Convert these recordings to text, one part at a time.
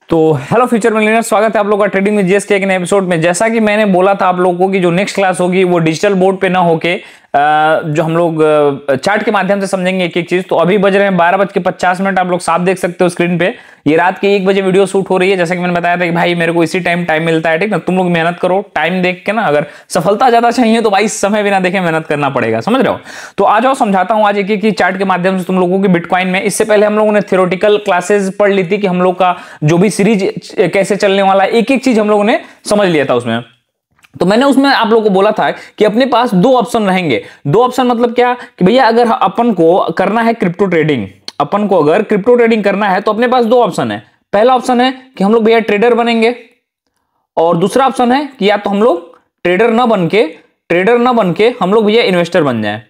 तो hello future millionaire, स्वागत है आप लोगों का ट्रेडिंग में जीएस के एक नए एपिसोड में। जैसा कि मैंने बोला था आप लोगों को कि जो नेक्स्ट क्लास होगी वो डिजिटल बोर्ड पे ना होके जो हम लोग चार्ट के माध्यम से समझेंगे एक एक चीज। तो अभी बज रहे हैं 12:50। आप लोग साफ देख सकते हो स्क्रीन पे। ये रात के 1 बजे वीडियो शूट हो रही है। जैसा कि मैंने बताया था कि भाई मेरे को इसी टाइम मिलता है, ठीक ना। तुम लोग मेहनत करो टाइम देख के ना। अगर सफलता ज्यादा चाहिए तो भाई समय बिना देखे मेहनत करना पड़ेगा, समझ रहे हो। तो आ जाओ समझाता हूँ आज एक एक चार्ट के माध्यम से तुम लोगों की बिटकॉइन में। इससे पहले हम लोगों ने थ्योरेटिकल क्लासेस पढ़ ली थी कि हम लोग का जो भी सीरीज कैसे चलने वाला है, एक एक चीज हम लोगों ने समझ लिया था उसमें। तो मैंने उसमें आप लोगों को बोला था कि अपने पास दो ऑप्शन रहेंगे। दो ऑप्शन मतलब क्या कि भैया अगर अपन को करना है क्रिप्टो ट्रेडिंग, अपन को अगर क्रिप्टो ट्रेडिंग करना है तो अपने पास दो ऑप्शन है। पहला ऑप्शन है कि हम लोग भैया ट्रेडर बनेंगे, और दूसरा ऑप्शन है कि या तो हम लोग ट्रेडर न बन के हम लोग भैया इन्वेस्टर बन जाए।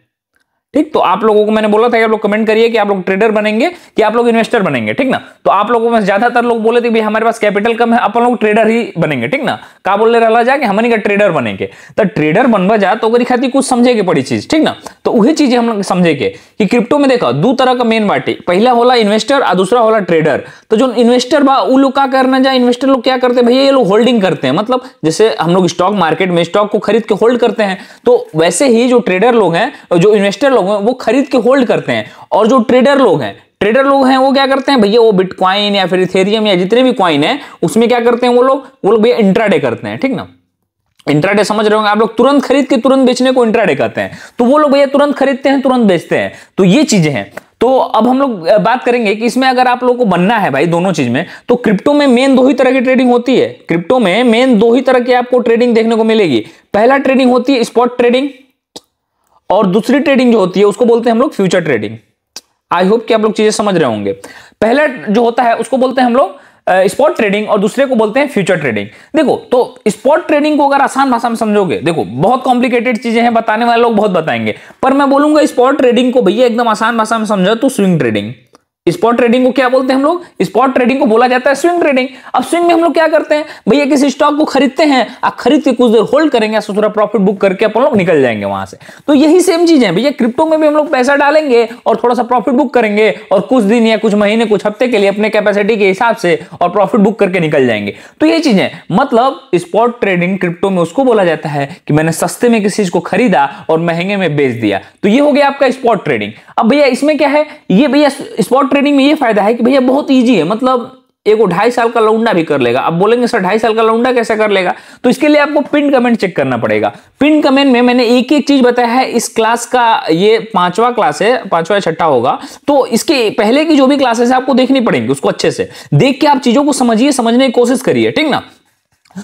ठीक, तो आप लोगों को मैंने बोला था कि आप लोग कमेंट करिए कि आप लोग ट्रेडर बनेंगे कि आप लोग इन्वेस्टर बनेंगे, ठीक ना। तो आप लोगों में ज्यादातर लोग बोले थे भाई हमारे पास कैपिटल कम है, अपन लोग ट्रेडर ही बनेंगे, ठीक ना। का बोले रहा जाके हमनी का ट्रेडर बनेंगे। तो ट्रेडर बनवा जा तो अगर खाती कुछ समझेगे पड़ी चीज, ठीक ना। तो वही चीजें हम लोग समझेंगे कि क्रिप्टो में देखो दो तरह का मेन बाटी, पहला होला इन्वेस्टर और दूसरा होला ट्रेडर। तो जो इन्वेस्टर बा वो लोग क्या करना जाए, इन्वेस्टर लोग क्या करते हैं भैया, ये लोग होल्डिंग करते हैं। मतलब जैसे हम लोग स्टॉक मार्केट में स्टॉक को खरीद के होल्ड करते हैं, तो वैसे ही जो ट्रेडर लोग हैं, जो इन्वेस्टर लोग हैं, वो खरीद के होल्ड करते हैं। और जो ट्रेडर लोग हैं वो क्या करते हैं भैया, वो बिटकॉइन या फिर इथेरियम या जितने भी कॉइन है उसमें क्या करते हैं वो लोग भैया इंट्राडे करते हैं, ठीक ना। इंट्राडे समझ रहे होंगे आप लोग, तुरंत खरीद के तुरंत बेचने को इंट्राडे कहते हैं। तो वो लोग भैया तुरंत खरीदते हैं तुरंत बेचते हैं। तो ये चीजें हैं। तो अब हम लोग बात करेंगे कि इसमें अगर आप लोगों को बनना है भाई दोनों चीज में, तो क्रिप्टो में मेन दो ही तरह की ट्रेडिंग होती है। क्रिप्टो में मेन दो ही तरह की आपको ट्रेडिंग देखने को मिलेगी। पहला ट्रेडिंग होती है स्पॉट ट्रेडिंग, और दूसरी ट्रेडिंग जो होती है उसको बोलते हैं हम लोग फ्यूचर ट्रेडिंग। आई होप कि आप लोग चीजें समझ रहे होंगे। पहला जो होता है उसको बोलते हैं हम लोग स्पॉट ट्रेडिंग, और दूसरे को बोलते हैं फ्यूचर ट्रेडिंग। देखो तो स्पॉट ट्रेडिंग को अगर आसान भाषा में समझोगे, देखो बहुत कॉम्प्लिकेटेड चीजें हैं, बताने वाले लोग बहुत बताएंगे, पर मैं बोलूंगा स्पॉट ट्रेडिंग को भैया एकदम आसान भाषा में समझो तो स्विंग ट्रेडिंग। स्पॉट ट्रेडिंग को क्या बोलते हैं हम लोग, स्पॉट ट्रेडिंग को बोला जाता है स्विंग ट्रेडिंग। अब स्विंग में हम लोग क्या करते हैं भैया, किसी स्टॉक को खरीदते हैं, खरीद के कुछ देर होल्ड करेंगे, थोड़ा प्रॉफिट बुक करके अपन लोग निकल जाएंगे वहां से। तो यही सेम चीज है भैया, क्रिप्टो में भी हम लोग पैसा डालेंगे और थोड़ा सा प्रॉफिट बुक करेंगे, और कुछ दिन या कुछ महीने कुछ हफ्ते के लिए अपने कैपेसिटी के हिसाब से और प्रॉफिट बुक करके निकल जाएंगे। तो ये चीज है, मतलब स्पॉट ट्रेडिंग क्रिप्टो में उसको बोला जाता है कि मैंने सस्ते में किसी चीज को खरीदा और महंगे में बेच दिया। तो ये हो गया आपका स्पॉट ट्रेडिंग। अब भैया इसमें क्या है, ये भैया स्पॉट ट्रेडिंग में ये फायदा है कि भैया बहुत इजी है। मतलब एक 2.5 साल का लौंडा भी कर लेगा। अब बोलेंगे सर 2.5 साल का लौंडा कैसे कर लेगा, तो इसके लिए आपको पिन कमेंट चेक करना पड़ेगा। पिन कमेंट में मैंने एक एक चीज बताया है। इस क्लास का ये 5वां क्लास है, 5वां या 6वां होगा। तो इसके पहले की जो भी क्लासेस है आपको देखनी पड़ेंगी, उसको अच्छे से देख के आप चीजों को समझिए, समझने की कोशिश करिए, ठीक ना।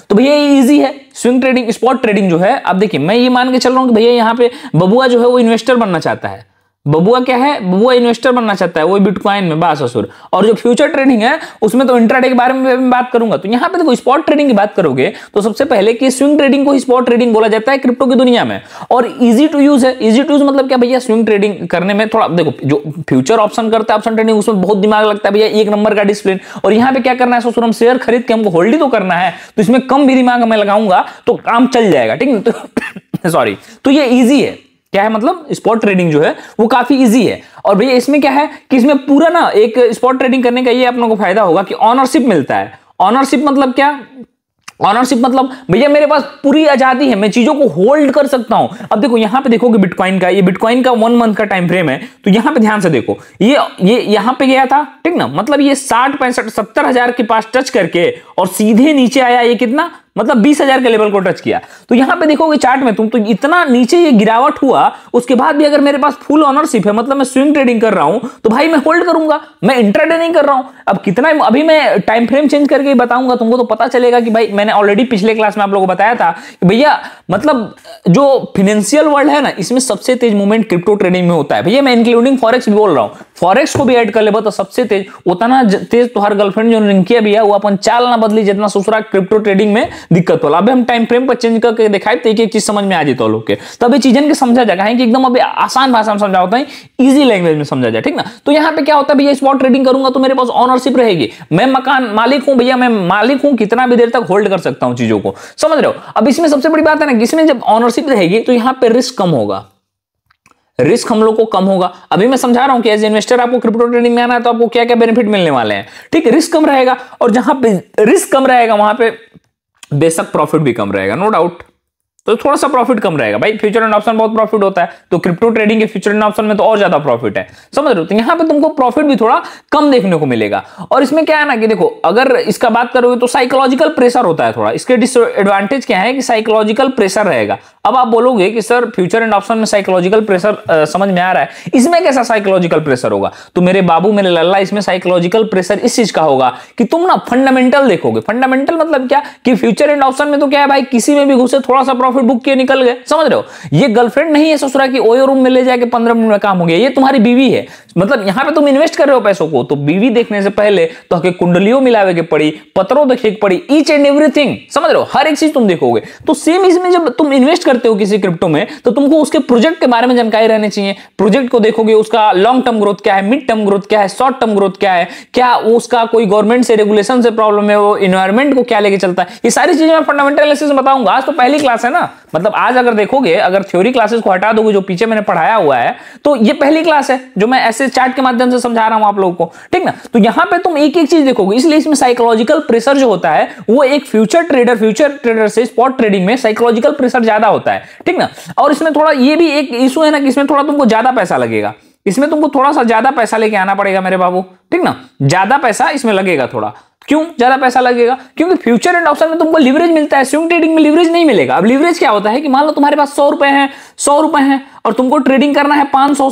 तो भैया ये इजी है स्विंग ट्रेडिंग। स्पॉट ट्रेडिंग जो है, अब देखिए मैं ये मान के चल रहा हूं कि भैया यहाँ पे बबुआ जो है वो इन्वेस्टर बनना चाहता है। बबुआ क्या है, बबुआ इन्वेस्टर बनना चाहता है, वो बिटकॉइन में बास असुर। और जो फ्यूचर ट्रेडिंग है उसमें तो इंट्राडे के बारे में बात करूंगा। तो यहाँ पे देखो स्पॉट ट्रेडिंग की बात करोगे तो सबसे पहले कि स्विंग ट्रेडिंग को ही स्पॉट ट्रेडिंग बोला जाता है क्रिप्टो की दुनिया में। और इजी टू यूज है। इजी टू यूज मतलब क्या भैया, स्विंग ट्रेडिंग करने में थोड़ा देखो, जो फ्यूचर ऑप्शन करता है ऑप्शन ट्रेडिंग, उसमें बहुत दिमाग लगता है भैया, एक नंबर का डिसिप्लिन। और यहाँ पे क्या करना है, सोच हम शेयर खरीद के हमको होल्ड ही तो करना है, तो इसमें कम भी दिमाग मैं लगाऊंगा तो काम चल जाएगा, ठीक है। तो सॉरी, तो ये इजी है। क्या है मतलब, स्पॉट ट्रेडिंग जो है वो काफी इजी है। और भैया इसमें क्या है कि इसमें पूरा ना एक स्पॉट ट्रेडिंग करने का ये आप लोगों को फायदा होगा कि ऑनरशिप मिलता है। ऑनरशिप मतलब क्या, ऑनरशिप मतलब भैया मेरे पास पूरी आजादी है, मैं चीजों को होल्ड कर सकता हूं। अब देखो यहाँ पे देखोगे बिटकॉइन का, ये बिटकॉइन का 1 मंथ का टाइम फ्रेम है। तो यहाँ पे ध्यान से देखो, ये यहाँ पे गया था, ठीक ना। मतलब ये 60, 65, 70 हजार के पास टच करके और सीधे नीचे आया, ये कितना मतलब 20,000 के लेवल को टच किया। तो यहां पे देखोगे चार्ट में तुम, तो इतना नीचे ये गिरावट हुआ, उसके बाद भी अगर मेरे पास फुल ऑनरशिप है, मतलब मैं स्विंग ट्रेडिंग कर रहा हूं, तो भाई मैं होल्ड करूंगा, मैं इंट्राडे नहीं कर रहा हूं। अब कितना, अभी मैं टाइम फ्रेम चेंज करके बताऊंगा तुमको, तो पता चलेगा कि भाई मैंने ऑलरेडी पिछले क्लास में आप लोगों को बताया था कि भैया मतलब जो फाइनेंशियल वर्ल्ड है ना, इसमें सबसे तेज मूवमेंट क्रिप्टो ट्रेडिंग में होता है। भैया मैं इंक्लूडिंग फॉरेक्स भी बोल रहा हूं, फॉरेक्स को भी ऐड कर ले तो सबसे तेज, उतना तेज तो हर गर्लफ्रेंड जो रिंकिया भी है वो अपन चाल ना बदली जितना ससुरा क्रिप्टो ट्रेडिंग में दिक्कत होला। अभी हम टाइम फ्रेम पर चेंज करके दिखाए तो एक एक चीज समझ में आ जाए तो लोग के, तभी चीजन के समझा जाएगा है कि एकदम अभी आसान भाषा में समझा होता है, इजी लैंग्वेज में समझा जाए, ठीक ना। तो यहाँ पे क्या होता है भैया, स्पॉट ट्रेडिंग करूंगा तो मेरे पास ऑनरशिप रहेगी, मैं मकान मालिक हूं भैया, मैं मालिक हूं, कितना भी देर तक होल्ड कर सकता हूं चीजों को, समझ रहे हो। अब इसमें सबसे बड़ी बात है ना, इसमें जब ऑनरशिप रहेगी तो यहाँ पे रिस्क कम होगा। रिस्क हम लोग को कम होगा। अभी मैं समझा रहा हूं कि एज इन्वेस्टर आपको क्रिप्टो ट्रेडिंग में आना है तो आपको क्या क्या बेनिफिट मिलने वाले हैं। ठीक, रिस्क कम रहेगा, और जहां पे रिस्क कम रहेगा वहां पे बेशक प्रॉफिट भी कम रहेगा, नो डाउट। तो थोड़ा सा प्रॉफिट कम रहेगा भाई। फ्यूचर एंड ऑप्शन बहुत प्रॉफिट होता है, तो क्रिप्टो ट्रेडिंग के फ्यूचर एंड ऑप्शन में तो और ज्यादा प्रॉफिट है, समझ रहे हो। तो यहां पे तुमको प्रॉफिट भी थोड़ा कम देखने को मिलेगा। और इसमें क्या है ना कि देखो, अगर इसका बात करोगे तो साइकोलॉजिकल प्रेशर होता है थोड़ा। इसके डिसएडवांटेज क्या है कि साइकोलॉजिकल प्रेशर रहेगा। अब आप बोलोगे कि सर फ्यूचर एंड ऑप्शन में साइकोलॉजिकल प्रेशर समझ में आ रहा है, इसमें कैसा साइकोलॉजिकल प्रेशर होगा? तो मेरे बाबू मेरे लल्ला, इसमें साइकोलॉजिकल प्रेशर इस चीज का होगा कि तुम ना फंडामेंटल देखोगे। फंडामेंटल मतलब क्या कि फ्यूचर एंड ऑप्शन में तो क्या है भाई, किसी में भी घुसे थोड़ा सा प्रॉफिट बुक किए निकल गए, समझ रहे हो। ये गर्लफ्रेंड नहीं है ससुरा की ओयो रूम में ले जाके 15 मिनट में काम हो गया, ये तुम्हारी बीवी है। मतलब यहां पे तुम इन्वेस्ट कर रहे हो पैसों को, तो बीवी देखने से पहले तो कुंडलियों मिलावे के पड़ी, पत्रों देखे के पड़ी, ईच एंड एवरीथिंग, समझ रहे हो, हर एक चीज तुम देखोगे। तो सेम इसमें जब तुम इन्वेस्ट करते हो किसी क्रिप्टो में, तो तुमको उसके प्रोजेक्ट के बारे में जानकारी रहनी चाहिए। प्रोजेक्ट को देखोगे, उसका लॉन्ग टर्म ग्रोथ क्या है, मिड टर्म ग्रोथ क्या है, शॉर्ट टर्म ग्रोथ क्या है, क्या उसका कोई गवर्नमेंट से रेगुलेशन से प्रॉब्लम है, वो इन्वायरमेंट को क्या लेके चलता है, ये सारी चीजें मैं फंडामेंटल एनालिसिस में बताऊंगा। आज तो पहली क्लास है ना, मतलब आज अगर देखोगे, अगर थ्योरी क्लासेस को हटा दोगे जो पीछे मैंने पढ़ाया हुआ है, तो ये पहली क्लास है जो मैं ऐसे चार्ट के माध्यम से समझा रहा हूं आप लोगों को, ठीक ना। तो यहां पे तुम एक एक चीज देखोगे, इसलिए इसमें साइकोलॉजिकल प्रेशर जो होता है वो एक फ्यूचर ट्रेडर से स्पॉट ट्रेडिंग में साइकोलॉजिकल प्रेशर ज्यादा होता है, ठीक ना। और इसमें थोड़ा ये भी एक इशू है ना कि इसमें थोड़ा तुमको ज्यादा पैसा लगेगा, इसमें तुमको थोड़ा सा ज्यादा पैसा लेके आना पड़ेगा मेरे बाबू, ठीक ना। ज्यादा पैसा इसमें लगेगा थोड़ा। क्यों ज्यादा पैसा लगेगा? क्योंकि फ्यूचर एंड ऑप्शन में तुमको लिवरेज मिलता है, स्विंग ट्रेडिंग में लिवरेज नहीं मिलेगा। अब लिवरेज क्या होता है कि मान लो तुम्हारे पास 100 रुपए हैं और तुमको ट्रेडिंग करना है 500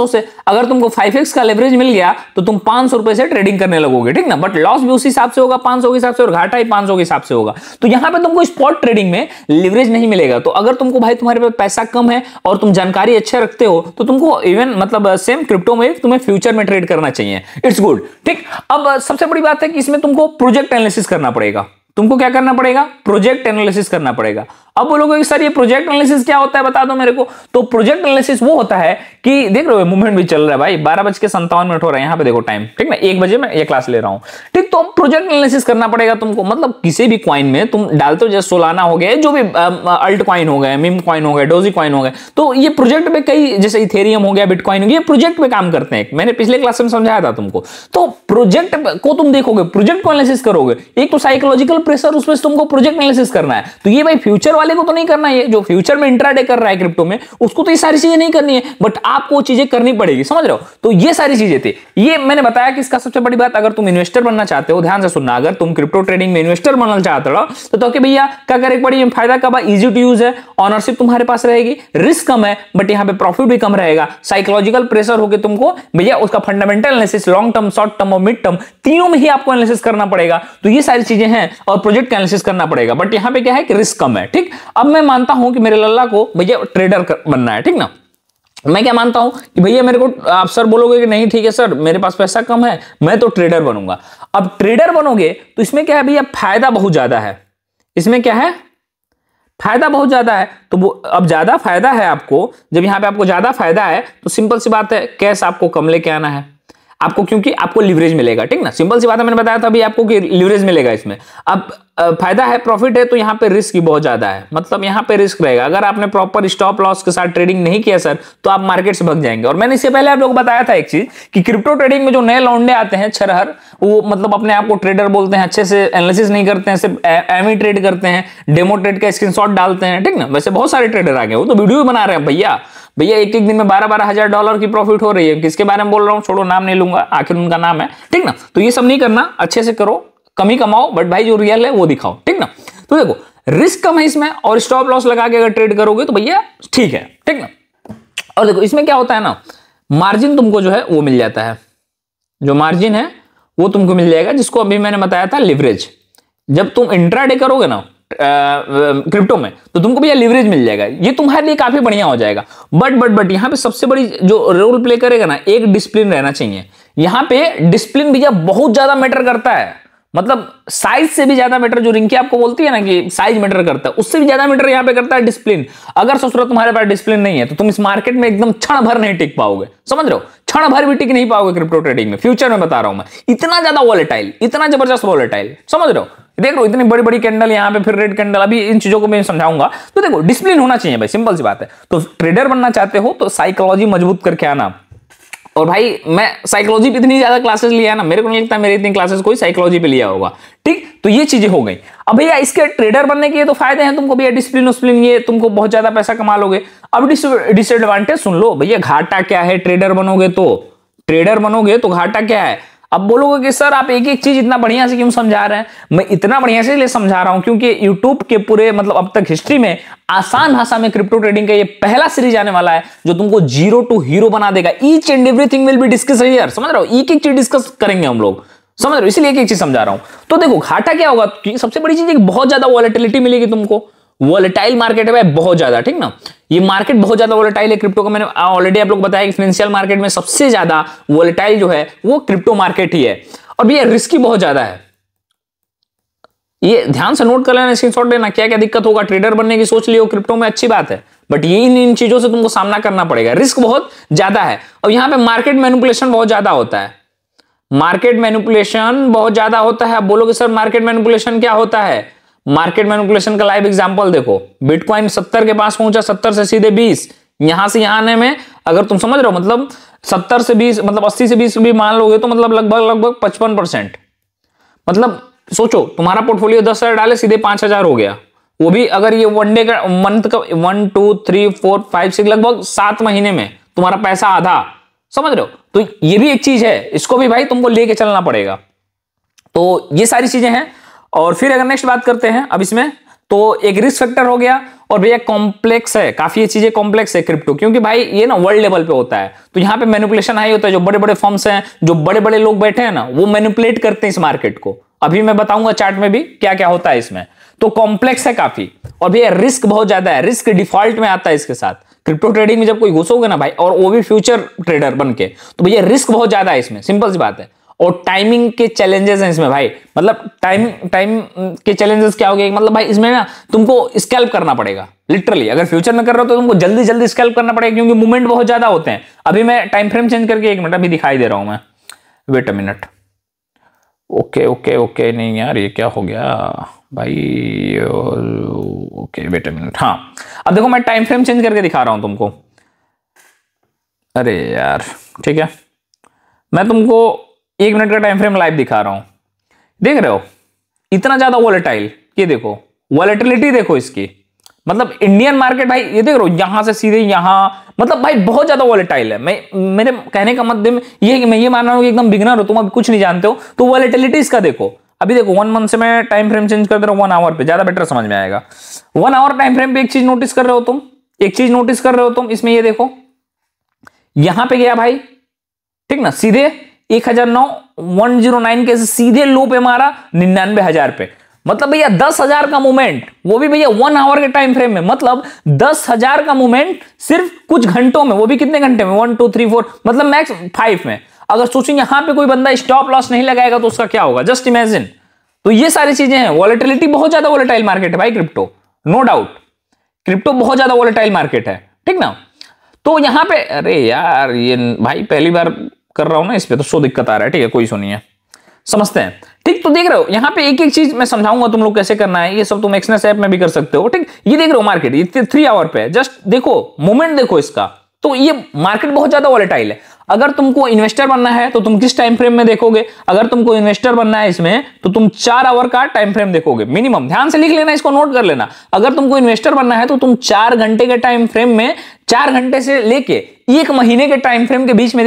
से। अगर तुमको 5x का लेवरेज मिल गया तो तुम 500 रुपए से ट्रेडिंग करने लगोगे, ठीक ना। बट लॉस भी उसी हिसाब से होगा, 500 के हिसाब से, और घाटा ही 500 के हिसाब से होगा। तो यहां पे तुमको स्पॉट ट्रेडिंग में लिवरेज नहीं मिलेगा। तो अगर तुमको भाई तुम्हारे पास पैसा कम है और तुम जानकारी अच्छे रखते हो, तो तुमको इवन मतलब सेम क्रिप्टो में तुम्हें फ्यूचर में ट्रेड करना चाहिए, इट्स गुड, ठीक। अब सबसे बड़ी बात है कि इसमें तुमको प्रोजेक्ट एनालिसिस करना पड़ेगा। तुमको क्या करना पड़ेगा? प्रोजेक्ट एनालिसिस करना पड़ेगा। अब बोलोगे कि सर ये प्रोजेक्ट एनालिसिस क्या होता है, बता दो मेरे को। तो प्रोजेक्ट एनालिसिस वो होता है कि देख रहे हो मूवमेंट भी चल रहा है भाई, 12:57 हो रहा है यहाँ पे, देखो टाइम, ठीक ना, 1 बजे मैं ये क्लास ले रहा हूँ, ठीक। तो प्रोजेक्ट एनालिसिस करना पड़ेगा तुमको। मतलब किसी भी कॉइन में तुम डालते हो, जैसे सोलाना हो गया, जो भी अल्ट कॉइन हो गए, मीम कॉइन हो गए, डोजी कॉइन हो गए, तो ये प्रोजेक्ट पे कई, जैसे इथेरियम हो गया, बिटकॉइन हो गया, ये प्रोजेक्ट पे काम करते हैं। मैंने पिछले क्लास में समझाया था तुमको। तो प्रोजेक्ट को तुम देखोगे, प्रोजेक्ट को एनालिसिस करोगे। एक तो साइकोलॉजिकल प्रेशर, उसमें तुमको प्रोजेक्ट एनालिसिस करना है। तो ये भाई फ्यूचर वाले को तो नहीं करना है, जो फ्यूचर में इंट्राडे कर रहा है क्रिप्टो में, उसको तो ये सारी चीजें नहीं करनी है, बट आपको चीजें करनी पड़ेगी, समझ रहे हो। तो ये सारी चीजें थी। ये मैंने बताया कि इसका सबसे बड़ी बात, अगर तुम इन्वेस्टर बनना चाहते हो, ध्यान से सुनना, अगर तुम क्रिप्टो ट्रेडिंग में इन्वेस्टर बनना चाहते हो तो भैया क्या करे पड़ी, फायदा कब, इजी टू यूज है, ऑनरशिप तुम्हारे पास रहेगी, रिस्क कम है, बट यहां पे प्रॉफिट भी कम रहेगा। साइकोलॉजिकल प्रेशर होकर तुमको भैया उसका fundamental analysis, long term, short term और मिड टर्म, तीनों में ही आपको एनालिसिस करना पड़ेगा। तो ये सारी चीजें हैं, और प्रोजेक्ट एनालिसिस करना पड़ेगा। बट यहां पे क्या है कि रिस्क कम है, ठीक। अब मैं मानता हूं कि मेरे लल्ला को भैया ट्रेडर बनना है, ठीक ना। मैं क्या मानता हूं कि भैया मेरे को, आप सर बोलोगे कि नहीं ठीक है सर मेरे पास पैसा कम है, मैं तो ट्रेडर बनूंगा। अब ट्रेडर बनोगे तो इसमें क्या है भैया, फायदा बहुत ज्यादा है। इसमें क्या है, फायदा बहुत ज्यादा है। तो वो अब ज्यादा फायदा है आपको, जब यहां पे आपको ज्यादा फायदा है तो सिंपल सी बात है, कैश आपको कम लेके आना है आपको, क्योंकि आपको लिवरेज मिलेगा, ठीक ना। सिंपल सी बात है, मैंने बताया था अभी आपको कि लिवरेज मिलेगा इसमें। अब फायदा है, प्रॉफिट है, तो यहां पे रिस्क भी बहुत ज्यादा है। मतलब यहां पे रिस्क रहेगा। अगर आपने प्रॉपर स्टॉप लॉस के साथ ट्रेडिंग नहीं किया सर, तो आप मार्केट से भाग जाएंगे। और मैंने इससे पहले आप लोगों को बताया था एक चीज कि क्रिप्टो ट्रेडिंग में जो नए लौंडे आते हैं छरहर, वो मतलब अपने आप को ट्रेडर बोलते हैं, अच्छे से एनालिसिस नहीं करते हैं, सिर्फ एमी ट्रेड करते हैं, डेमो ट्रेड का स्क्रीनशॉट डालते हैं, ठीक ना। वैसे बहुत सारे ट्रेडर आ गए, वो तो वीडियो बना रहे हैं भैया एक दिन में 12-12 हजार डॉलर की प्रॉफिट हो रही है। किसके बारे में बोल रहा हूं, छोड़ो, नाम नहीं लूंगा, आखिर उनका नाम है, ठीक ना। तो ये सब नहीं करना, अच्छे से करो, कम ही कमाओ, बट भाई जो रियल है वो दिखाओ, ठीक ना। तो देखो रिस्क कम है इसमें, और स्टॉप लॉस लगा के अगर ट्रेड करोगे तो भैया ठीक है, ठीक ना। और देखो इसमें क्या होता है ना, मार्जिन तुमको जो है वो मिल जाता है, जो मार्जिन है वो तुमको मिल जाएगा, जिसको अभी मैंने बताया था लिवरेज। जब तुम इंट्राडे करोगे ना क्रिप्टो में, तो तुमको भैया लिवरेज मिल जाएगा, ये तुम्हारे लिए काफी बढ़िया हो जाएगा। बट यहां पे सबसे बड़ी जो रोल प्ले करेगा ना, एक डिसिप्लिन रहना चाहिए। यहां पे डिसिप्लिन भैया बहुत ज्यादा मैटर करता है। मतलब साइज से भी ज्यादा मैटर, जो रिंकी आपको बोलती है ना कि साइज मैटर करता है, उससे भी ज्यादा मैटर यहां पे करता है डिसिप्लिन। अगर ससुरा तुम्हारे पास डिसिप्लिन नहीं है, तो तुम इस मार्केट में एकदम क्षण भर नहीं टिक पाओगे, समझ रहे हो, क्षण भर भी टिक नहीं पाओगे क्रिप्टो ट्रेडिंग में। फ्यूचर में बता रहा हूं मैं, इतना ज्यादा वॉलेटाइल, इतना जबरदस्त वॉलेटाइल, समझ रहे हो। देख लो इतनी बड़ी बड़ी कैंडल यहाँ पे, फिर रेड कैंडल, अभी इन चीजों को मैं समझाऊंगा। तो देखो डिसिप्लिन होना चाहिए भाई, सिंपल सी बात है। तो ट्रेडर बनना चाहते हो तो साइकोलॉजी मजबूत करके आना। और भाई मैं साइकोलॉजी पे इतनी ज्यादा क्लासेस लिया ना, मेरे को नहीं लगता मेरे इतनी क्लासेस कोई साइकोलॉजी पे लिया होगा, ठीक। तो ये चीजें हो गई। अब भैया इसके ट्रेडर बनने के तो फायदे हैं तुमको भैया, डिसिप्लिन, ये तुमको बहुत ज्यादा पैसा कमा लोगे। अब डिसएडवांटेज सुन लो भैया, घाटा क्या है ट्रेडर बनोगे तो घाटा क्या है। अब बोलोगे कि सर आप एक एक चीज इतना बढ़िया से क्यों समझा रहे हैं। मैं इतना बढ़िया से इसलिए समझा रहा हूं क्योंकि YouTube के पूरे मतलब अब तक हिस्ट्री में आसान भाषा में क्रिप्टो ट्रेडिंग का ये पहला सीरीज आने वाला है जो तुमको जीरो टू हीरो बना देगा। Each and everything will be discuss here, समझ रहे हो, एक एक चीज डिस्कस करेंगे हम लोग, समझ रहे हो, इसलिए एक एक चीज समझा रहा हूं। तो देखो घाटा क्या होगा, सबसे बड़ी चीज बहुत ज्यादा वॉलेटिलिटी मिलेगी तुमको। वॉलेटाइल मार्केट है भाई बहुत ज्यादा, ठीक ना, ये मार्केट बहुत ज्यादा वॉलेटाइल है क्रिप्टो का। मैंने ऑलरेडी आप लोग बताया कि फाइनेंशियल मार्केट में सबसे ज्यादा वॉलेटाइल जो है वो क्रिप्टो मार्केट ही है। और ये रिस्की बहुत ज्यादा है, ये ध्यान से नोट कर लेना, स्क्रीनशॉट लेना, क्या क्या दिक्कत होगा। ट्रेडर बनने की सोच लियो क्रिप्टो में, अच्छी बात है, बट ये इन चीजों से तुमको सामना करना पड़ेगा, रिस्क बहुत ज्यादा है। और यहां पे मार्केट मैनिपुलेशन बहुत ज्यादा होता है, मार्केट मैनिपुलेशन बहुत ज्यादा होता है। आप बोलोगे सर मार्केट मैनिपुलेशन क्या होता है। मार्केट मैनिपुलेशन का लाइव एग्जांपल देखो, बिटकॉइन 70 के पास पहुंचा, 70 से सीधे 20, यहां से यहां आने में अगर तुम समझ रहे हो मतलब 70 से 20 मतलब 80 से 20 भी मान लोगे तो मतलब लगभग 55%। मतलब सोचो तुम्हारा पोर्टफोलियो 10,000 डाले, सीधे 5,000 हो गया। वो भी अगर ये वनडे का मंथ का 1 2 3 4 5 6 लगभग 7 महीने में तुम्हारा पैसा आधा, समझ रहे हो। तो ये भी एक चीज है, इसको भी भाई तुमको लेके चलना पड़ेगा। तो ये सारी चीजें हैं। और फिर अगर नेक्स्ट बात करते हैं अब इसमें, तो एक रिस्क फैक्टर हो गया। और भैया कॉम्प्लेक्स है, काफी ये चीजें कॉम्प्लेक्स है क्रिप्टो, क्योंकि भाई ये ना वर्ल्ड लेवल पे होता है। तो यहाँ पे मैनिपुलेशन हाई होता है, जो बड़े बड़े फर्म्स हैं, जो बड़े बड़े लोग बैठे हैं ना, वो मैनिपुलेट करते हैं इस मार्केट को। अभी मैं बताऊंगा चार्ट में भी क्या क्या होता है इसमें। तो कॉम्प्लेक्स है काफी, और भैया रिस्क बहुत ज्यादा है, रिस्क डिफॉल्ट में आता है इसके साथ। क्रिप्टो ट्रेडिंग में जब कोई घुसोगे ना भाई, और वो भी फ्यूचर ट्रेडर बन के, तो भैया रिस्क बहुत ज्यादा है इसमें, सिंपल सी बात है। और टाइमिंग के चैलेंजेस हैं इसमें भाई, मतलब टाइम के चैलेंजेस क्या हो गए, मतलब भाई इसमें ना तुमको स्कैल्प करना पड़ेगा लिटरली। अगर फ्यूचर में कर रहे हो तो तुमको जल्दी जल्दी स्कैल्प करना पड़ेगा, क्योंकि मूवमेंट बहुत ज्यादा होते हैं। अभी मैं टाइम फ्रेम चेंज करके 1 मिनट अभी दिखाई दे रहा हूं मैं, वेट अ मिनट। ओके नहीं यार ये क्या हो गया भाई, ओके वेट अ मिनट। हाँ अब देखो मैं टाइम फ्रेम चेंज करके दिखा रहा हूं तुमको। अरे यार ठीक है, मैं तुमको 1 मिनट का टाइम फ्रेम लाइव दिखा रहा हूं, देख रहे हो इतना ज्यादा वॉलेटाइल। ये देखो वॉलेटिलिटी देखो इसकी, मतलब इंडियन मार्केट भाई ये देख रहे हो, यहां से सीधे यहां, मतलब भाई बहुत ज्यादा वॉलेटाइल है। मेरे कहने का मतलब ये है कि मैं ये मान रहा हूं कि एकदम बिगिनर हो तुम, अभी कुछ नहीं जानते हो, तो वॉलेटिलिटी इसका देखो। अभी देखो 1 मंथ से मैं टाइम फ्रेम चेंज कर दे रहा हूं 1 आवर पे, ज्यादा बेटर समझ में आएगा। 1 आवर टाइम फ्रेम पे एक चीज नोटिस कर रहे हो तुम, इसमें ये देखो यहां पे गया भाई, ठीक ना, सीधे 109 के सीधे लो पे मारा 99,000 पे। मतलब भैया 10,000 का मूवमेंट, वो भी भैया 1 आवर के टाइम फ्रेम में, मतलब 10,000 का मूवमेंट सिर्फ कुछ घंटों में, वो भी कितने घंटे में, 1 2 3 4 मतलब मैक्स 5 में। अगर सोचें यहां पे कोई बंदा स्टॉप लॉस नहीं लगाएगा तो उसका क्या होगा, जस्ट इमेजिन। तो ये सारी चीजें हैं, वॉलेटिलिटी बहुत ज्यादा वॉलेटाइल मार्केट है भाई क्रिप्टो, नो डाउट क्रिप्टो बहुत ज्यादा वॉलेटाइल मार्केट है, ठीक ना। तो यहां पे अरे यार ये भाई पहली बार कर रहा हूं ना इस पे, तो सो दिक्कत आ रहा है, ठीक है कोई सो नहीं है, समझते हैं, ठीक। तो देख रहे हो यहाँ पे एक एक चीज मैं समझाऊंगा तुम लोग कैसे करना है, ये सब तुम एक्सनेस ऐप में भी कर सकते हो, ठीक। ये देख रहे हो मार्केट ये 3 आवर पे, जस्ट देखो मूवमेंट देखो इसका। तो ये मार्केट बहुत ज्यादा वॉलेटाइल है। अगर तुमको इन्वेस्टर बनना है तो तुम किस टाइम फ्रेम में देखोगे, अगर तुमको इन्वेस्टर बनना है इसमें तो तुम 4 आवर का टाइम फ्रेम देखोगे मिनिमम, ध्यान से लिख लेना, इसको नोट कर लेना। अगर तुमको इन्वेस्टर बनना है तो तुम 4 घंटे के टाइम फ्रेम में, 4 घंटे से लेके 1 महीने के टाइम फ्रेम के बीच में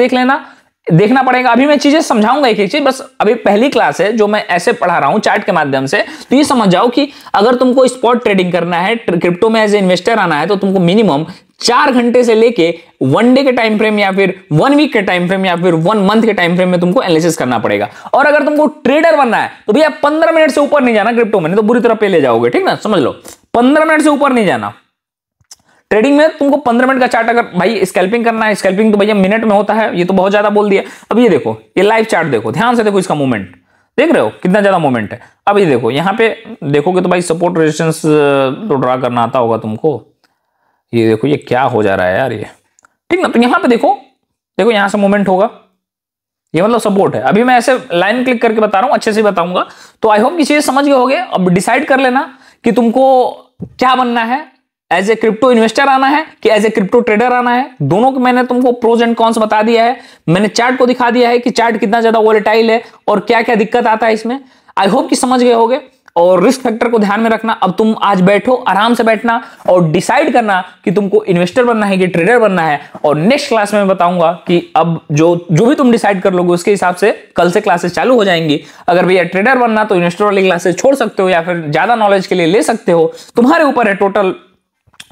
देखना पड़ेगा। अभी मैं चीजें समझाऊंगा एक एक चीज, बस अभी पहली क्लास है जो मैं ऐसे पढ़ा रहा हूं चार्ट के माध्यम से। तो ये समझ जाओ कि अगर तुमको स्पॉट ट्रेडिंग करना है, क्रिप्टो में एज ए इन्वेस्टर आना है, तो तुमको मिनिमम 4 घंटे से लेके 1 डे के टाइम फ्रेम या फिर 1 वीक के टाइम फ्रेम या फिर 1 मंथ के टाइम फ्रेम में तुमको एनालिसिस करना पड़ेगा। और अगर तुमको ट्रेडर बनना है तो भैया 15 मिनट से ऊपर नहीं जाना क्रिप्टो में, नहीं तो बुरी तरह पे ले जाओगे, ठीक ना, समझ लो 15 मिनट से ऊपर नहीं जाना। ट्रेडिंग में तुमको 15 मिनट का चार्ट, अगर भाई स्कैल्पिंग करना है, स्कैल्पिंग तो भैया मिनट में होता है, ये तो बहुत ज्यादा बोल दिया। अब ये देखो, ये लाइव चार्ट देखो, ध्यान से देखो इसका मूवमेंट, देख रहे हो कितना ज्यादा मूवमेंट है। अब ये देखो यहाँ पे देखोगे तो भाई सपोर्ट रेजिस्टेंस तो ड्रा करना आता होगा तुमको। ये देखो ये क्या हो जा रहा है यार ये, ठीक ना। तो यहाँ पे देखो यहां से मूवमेंट होगा, ये मतलब सपोर्ट है। अभी मैं ऐसे लाइन क्लिक करके बता रहा हूं, अच्छे से बताऊंगा। तो आई होप कि चीजें समझ गए होगे। अब डिसाइड कर लेना कि तुमको क्या बनना है, एज ए क्रिप्टो इन्वेस्टर आना है कि एज ए क्रिप्टो ट्रेडर आना है। दोनों को मैंने तुमको प्रोज एंड कॉन्स बता दिया है। मैंने चार्ट को दिखा दिया है कि चार्ट कितना ज्यादा वोलेटाइल है और क्या क्या दिक्कत आता है इसमें। आई होप कि समझ गए होगे। और रिस्क फैक्टर को ध्यान में रखना। अब तुम आज बैठो, आराम से बैठना और डिसाइड करना कि तुमको इन्वेस्टर बनना है कि ट्रेडर बनना है। और नेक्स्ट क्लास में मैं बताऊंगा कि अब जो भी तुम डिसाइड कर लोगे उसके हिसाब से कल से क्लासेस चालू हो जाएंगी। अगर भैया ट्रेडर बनना तो इन्वेस्टर वाली क्लासेस छोड़ सकते हो या फिर ज्यादा नॉलेज के लिए ले सकते हो, तुम्हारे ऊपर है, टोटल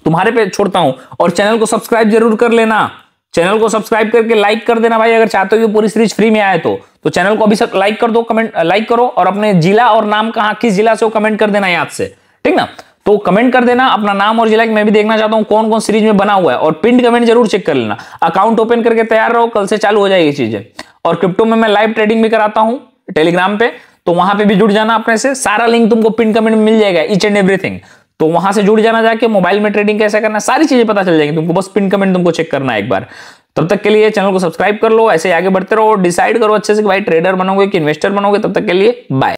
तुम्हारे पे छोड़ता हूं। और चैनल को सब्सक्राइब जरूर कर लेना। चैनल को सब्सक्राइब करके लाइक कर देना भाई, अगर चाहते हो कि पूरी सीरीज फ्री में आए तो चैनल को अभी सब लाइक कर दो, कमेंट लाइक करो और अपने जिला और नाम कहां किस जिला से हो कमेंट कर देना याद से, ठीक ना। तो कमेंट कर देना अपना नाम और जिला, कि मैं भी देखना चाहता हूं कौन कौन सीरीज में बना हुआ है। और पिंड कमेंट जरूर चेक कर लेना। अकाउंट ओपन करके तैयार रहो, कल से चालू हो जाएगी चीजें। और क्रिप्टो में मैं लाइव ट्रेडिंग भी कराता हूं टेलीग्राम पे, तो वहां पे भी जुड़ जाना अपने से। सारा लिंक तुमको पिन कमेंट में मिल जाएगा, ईच एंड एवरीथिंग। तो वहां से जुड़ जाना, जाके मोबाइल में ट्रेडिंग कैसे करना, सारी चीजें पता चल जाएंगी तुमको। बस पिन कमेंट तुमको चेक करना है एक बार। तब तक के लिए चैनल को सब्सक्राइब कर लो, ऐसे आगे बढ़ते रहो, डिसाइड करो अच्छे से कि भाई ट्रेडर बनोगे कि इन्वेस्टर बनोगे। तब तक के लिए बाय।